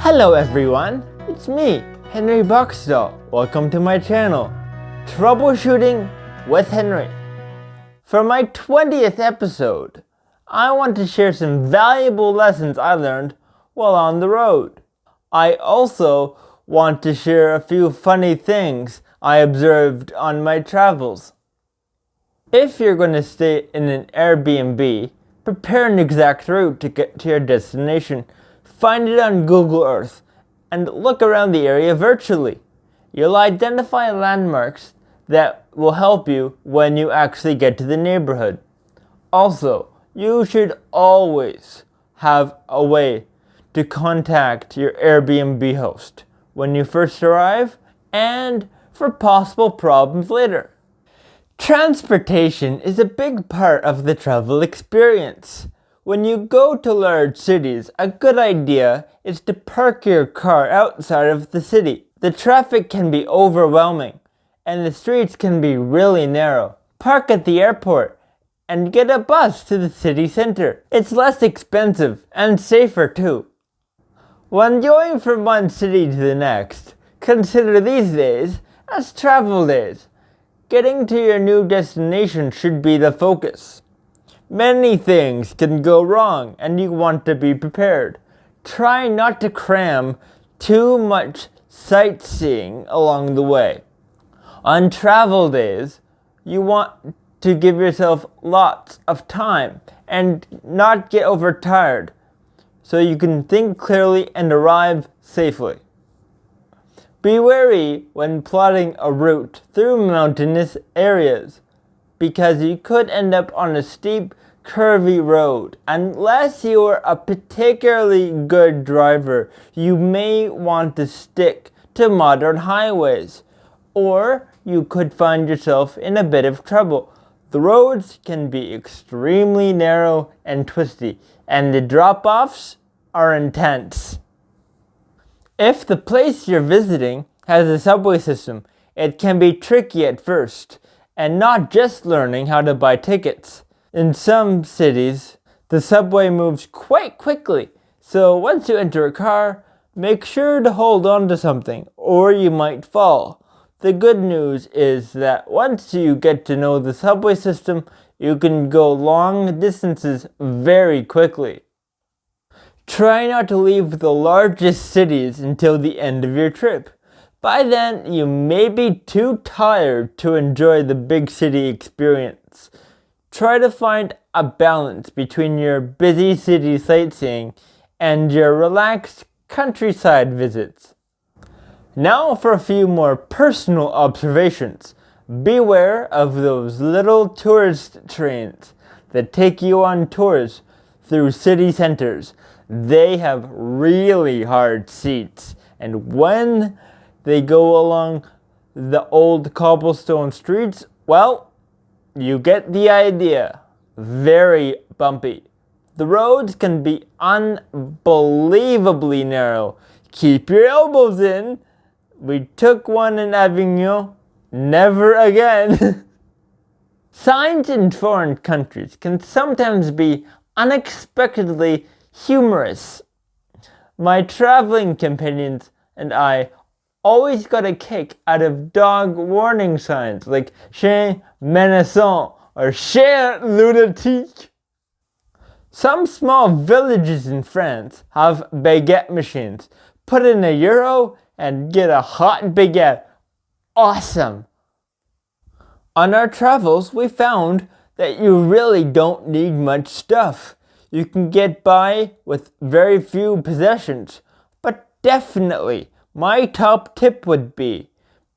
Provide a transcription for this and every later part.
Hello everyone, it's me, Henry Boxdall. Welcome to my channel, Troubleshooting with Henry. For my 20th episode, I want to share some valuable lessons I learned while on the road. I also want to share a few funny things I observed on my travels. If you're going to stay in an Airbnb, prepare an exact route to get to your destination. Find it on Google Earth and look around the area virtually. You'll identify landmarks that will help you when you actually get to the neighborhood. Also, you should always have a way to contact your Airbnb host when you first arrive and for possible problems later. Transportation is a big part of the travel experience. When you go to large cities, a good idea is to park your car outside of the city. The traffic can be overwhelming, and the streets can be really narrow. Park at the airport and get a bus to the city center. It's less expensive and safer too. When going from one city to the next, consider these days as travel days. Getting to your new destination should be the focus. Many things can go wrong and you want to be prepared. Try not to cram too much sightseeing along the way. On travel days, you want to give yourself lots of time and not get overtired so you can think clearly and arrive safely. Be wary when plotting a route through mountainous areas, because you could end up on a steep, curvy road. Unless you are a particularly good driver, you may want to stick to modern highways, or you could find yourself in a bit of trouble. The roads can be extremely narrow and twisty, and the drop-offs are intense. If the place you're visiting has a subway system, it can be tricky at first, and not just learning how to buy tickets. In some cities, the subway moves quite quickly, so once you enter a car, make sure to hold on to something, or you might fall. The good news is that once you get to know the subway system, you can go long distances very quickly. Try not to leave the largest cities until the end of your trip. By then, you may be too tired to enjoy the big city experience. Try to find a balance between your busy city sightseeing and your relaxed countryside visits. Now for a few more personal observations. Beware of those little tourist trains that take you on tours through city centers. They have really hard seats, and when they go along the old cobblestone streets, well, you get the idea. Very bumpy. The roads can be unbelievably narrow. Keep your elbows in. We took one in Avignon. Never again. Signs in foreign countries can sometimes be unexpectedly humorous. My traveling companions and I always got a kick out of dog warning signs like chien menaçant or chien lunatique. Some small villages in France have baguette machines. Put in €1 and get a hot baguette. Awesome! On our travels, we found that you really don't need much stuff. You can get by with very few possessions, but definitely my top tip would be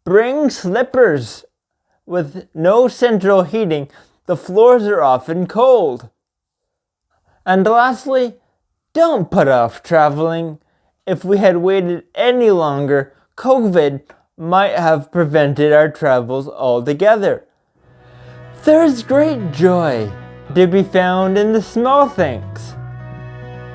bring slippers. With no central heating, the floors are often cold. And lastly, don't put off traveling. If we had waited any longer, COVID might have prevented our travels altogether. There's great joy to be found in the small things.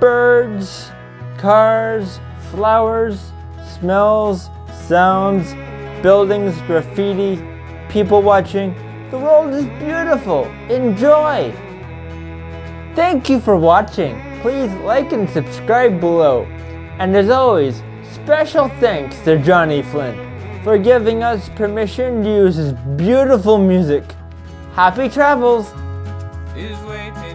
Birds, cars, flowers, smells, sounds, buildings, graffiti, people watching. The world is beautiful. Enjoy! Thank you for watching. Please like and subscribe below. And as always, special thanks to Johnny Flynn for giving us permission to use his beautiful music. Happy travels! Is waiting.